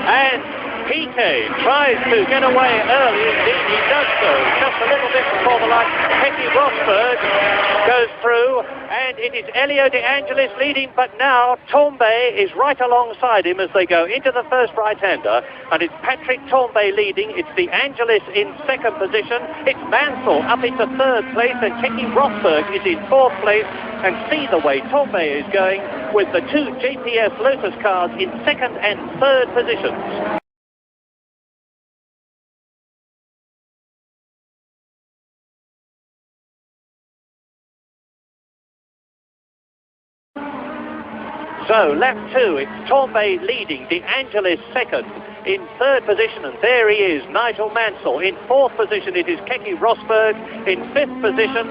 And Piquet tries to get away early, indeed he does so, just a little bit before the line. Keke Rosberg goes through, and it is Elio De Angelis leading, but now Tambay is right alongside him as they go into the first right-hander, and it's Patrick Tambay leading. It's De Angelis in second position, it's Mansell up into third place, and Keke Rosberg is in fourth place. And see the way Tambay is going with the two JPS Lotus cars in second and third positions. So, lap 2, it's Tambay leading, De Angelis second, in third position, and there he is, Nigel Mansell. In fourth position, it is Keke Rosberg. In fifth position,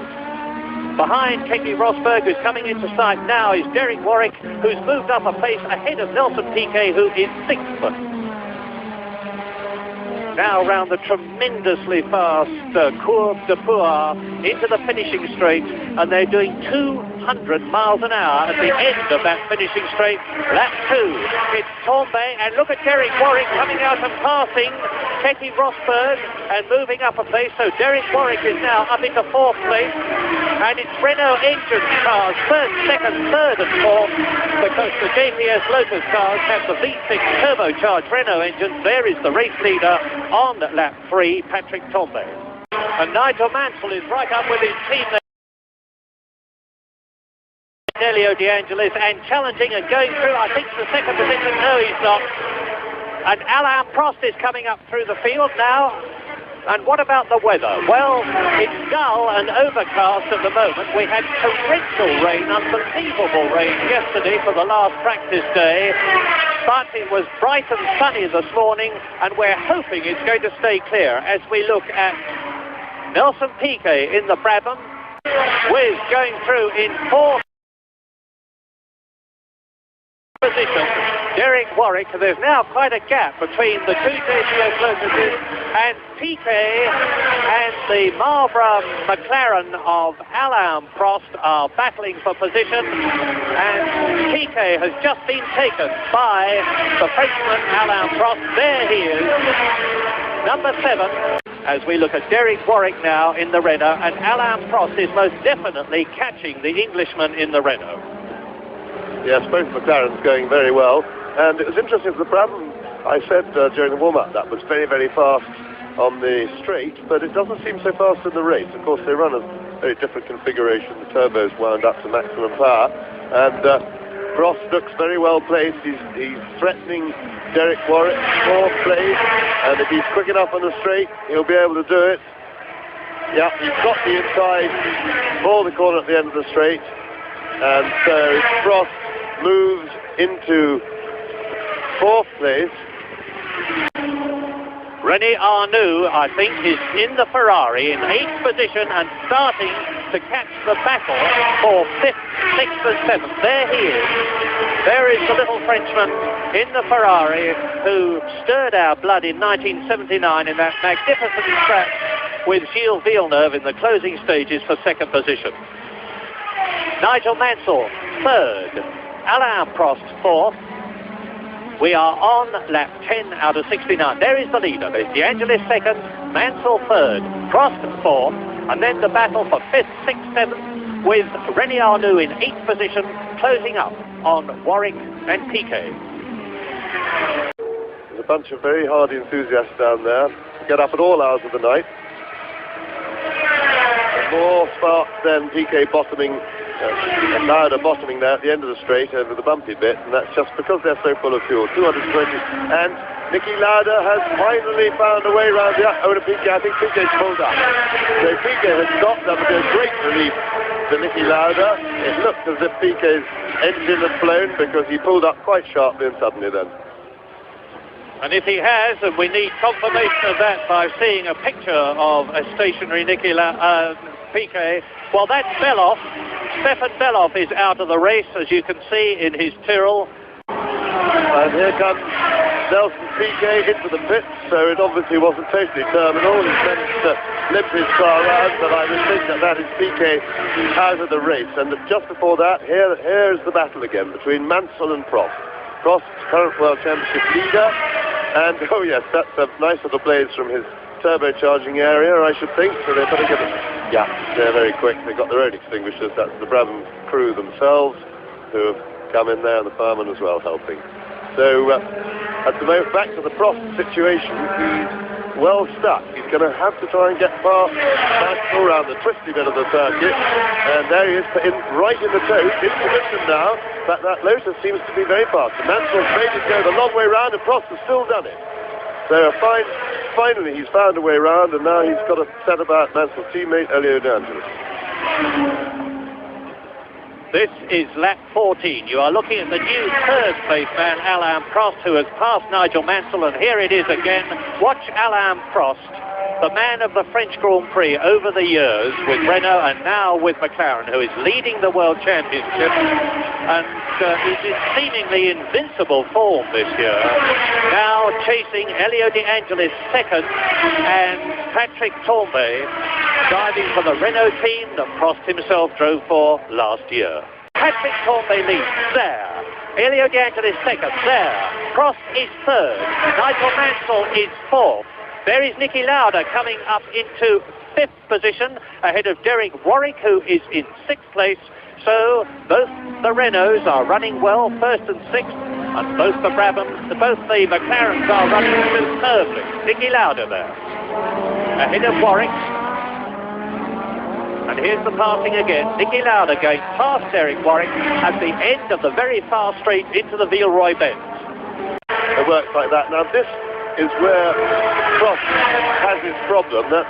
behind Keke Rosberg, who's coming into sight now, is Derek Warwick, who's moved up a pace ahead of Nelson Piquet, who is sixth. Now round the tremendously fast Courbe de Pouar into the finishing straight, and they're doing 200 miles an hour at the end of that finishing straight. Lap 2, it's Tambay, and look at Derek Warwick coming out and passing Keke Rosberg and moving up a pace. So Derek Warwick is now up into fourth place, and it's Renault engine cars, first, second, third and fourth, because the JPS Lotus cars have the V6 turbocharged Renault engines. There is the race leader on lap 3, Patrick Tambay. And Nigel Mansell is right up with his team there. Elio De Angelis, and challenging and going through, I think, the second position. No, he's not. And Alain Prost is coming up through the field now. And what about the weather? Well, it's dull and overcast at the moment. We had torrential rain, unbelievable rain yesterday for the last practice day. But it was bright and sunny this morning, and we're hoping it's going to stay clear as we look at Nelson Piquet in the Brabham, with going through in fourth position, Derek Warwick. There's now quite a gap between the two JPS Lotuses, and Piquet and the Marlborough McLaren of Alain Prost are battling for position, and Piquet has just been taken by the Frenchman Alain Prost. There he is, number 7. As we look at Derek Warwick now in the Renault, and Alain Prost is most definitely catching the Englishman in the Renault. Yes, both McLarens going very well. And it was interesting, the Brabham, I said during the warm-up, that was very, very fast on the straight, but it doesn't seem so fast in the race. Of course, they run a very different configuration. The turbos wound up to maximum power. And Prost looks very well placed. He's threatening Derek Warwick, fourth place. And if he's quick enough on the straight, he'll be able to do it. Yeah, he's got the inside for the corner at the end of the straight. And so Prost moves into fourth place. René Arnoux, I think, is in the Ferrari in 8th position and starting to catch the battle for 5th, 6th and 7th. There he is. There is the little Frenchman in the Ferrari who stirred our blood in 1979 in that magnificent scratch with Gilles Villeneuve in the closing stages for 2nd position. Nigel Mansell, 3rd. Alain Prost, 4th. We are on lap 10 out of 69. There is the leader. There's De Angelis 2nd, Mansell 3rd, Prost 4th, and then the battle for 5th, 6th, 7th, with René Arnoux in 8th position, closing up on Warwick and Piquet. There's a bunch of very hardy enthusiasts down there. Get up at all hours of the night. More sparks than Piquet bottoming, Lauda bottoming there at the end of the straight over the bumpy bit, and that's just because they're so full of fuel. 220, and Niki Lauda has finally found a way around the owner Piquet. I think Piquet's pulled up. So Piquet has stopped. That was a great relief to Niki Lauda. It looked as if Piquet's engine had flown because he pulled up quite sharply and suddenly then. And if he has, and we need confirmation of that by seeing a picture of a stationary Piquet, well, that's Beloff. Stefan Beloff is out of the race, as you can see in his Tyrrell. And here comes Nelson Piquet into the pits, so it obviously wasn't totally terminal. He managed to limp his car around, but I would think that is Piquet out of the race. And just before that, here's the battle again between Mansell and Prost. Prost's current World Championship leader, And, oh yes, that's a nice little blaze from his turbocharging area, I should think. So they're pretty good. Yeah, they're very quick. They've got their own extinguishers. That's the Brabham crew themselves who have come in there, and the firemen as well helping. So at the moment, back to the Prost situation. He's well stuck. He's going to have to try and get past Mansell around the twisty bit of the circuit. And there he is, right in the toes, in position now. But that Lotus seems to be very fast. And Mansell's made it go the long way round, and Prost has still done it. So finally he's found a way round, and now he's got to set about Mansell's teammate, Elio De Angelis. This is lap 14. You are looking at the new third place man, Alain Prost, who has passed Nigel Mansell, and here it is again. Watch Alain Prost, the man of the French Grand Prix over the years with Renault and now with McLaren, who is leading the World Championship and is in seemingly invincible form this year. Now chasing Elio De Angelis second and Patrick Tambay driving for the Renault team that Prost himself drove for last year. Patrick Tambay leads there. Elio De Angelis second there. Prost is third. Nigel Mansell is fourth. There is Niki Lauda coming up into fifth position ahead of Derek Warwick, who is in sixth place. So both the Renaults are running well, first and sixth, and both the McLarens are running superbly. Niki Lauda there ahead of Warwick. And here's the passing again. Niki Lauda going past Derek Warwick at the end of the very fast straight into the Villeroy bend. It works like that. Now this is where Prost has his problem. That's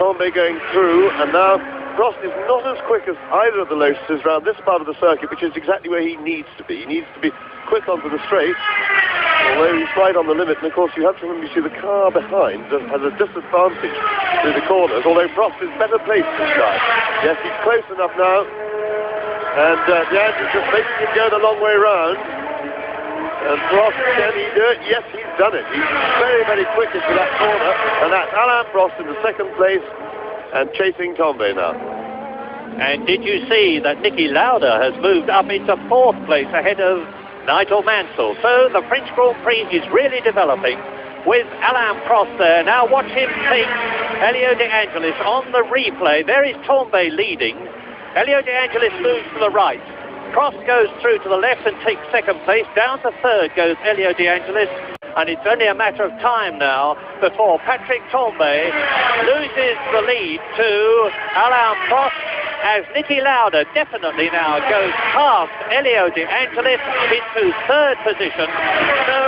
Tambay going through, and now Prost is not as quick as either of the Lotuses around this part of the circuit, which is exactly where he needs to be. He needs to be quick onto the straight, although he's right on the limit. And of course you have to remember, you see the car behind has a disadvantage through the corners, although Prost is better placed this time. Yes, he's close enough now, and De Angelis just making him go the long way round. And Prost, can he do it? Yes, he's done it. He's very, very quick into that corner, and that's Alain Prost in the second place and chasing Tambay now. And did you see that Niki Lauda has moved up into fourth place ahead of Nigel Mansell? So the French Grand Prix is really developing with Alain Prost there. Now watch him take Elio De Angelis on the replay. There is Tambay leading. Elio De Angelis moves to the right. Prost goes through to the left and takes second place. Down to third goes Elio De Angelis. And it's only a matter of time now before Patrick Tambay loses the lead to Alain Prost, as Niki Lauda definitely now goes past Elio De Angelis into third position. So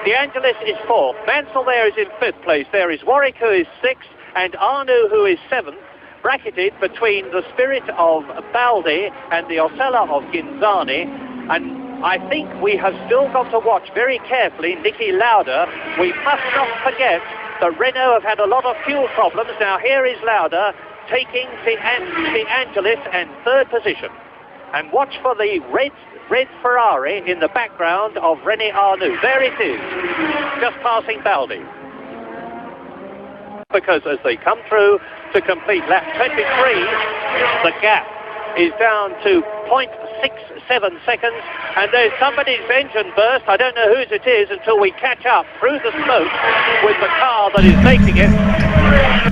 De Angelis is fourth. Mansell there is in fifth place. There is Warwick, who is sixth, and Arnoux, who is seventh, bracketed between the Spirit of Baldi and the Osella of Ghinzani. And I think we have still got to watch very carefully Niki Lauda. We must not forget that Renault have had a lot of fuel problems. Now here is Lauda taking De Angelis and third position. And watch for the red Ferrari in the background of René Arnoux. There it is, just passing Baldi. Because as they come through to complete lap 23, the gap is down to 0.67 seconds, and there's somebody's engine burst. I don't know whose it is until we catch up through the smoke with the car that is making it.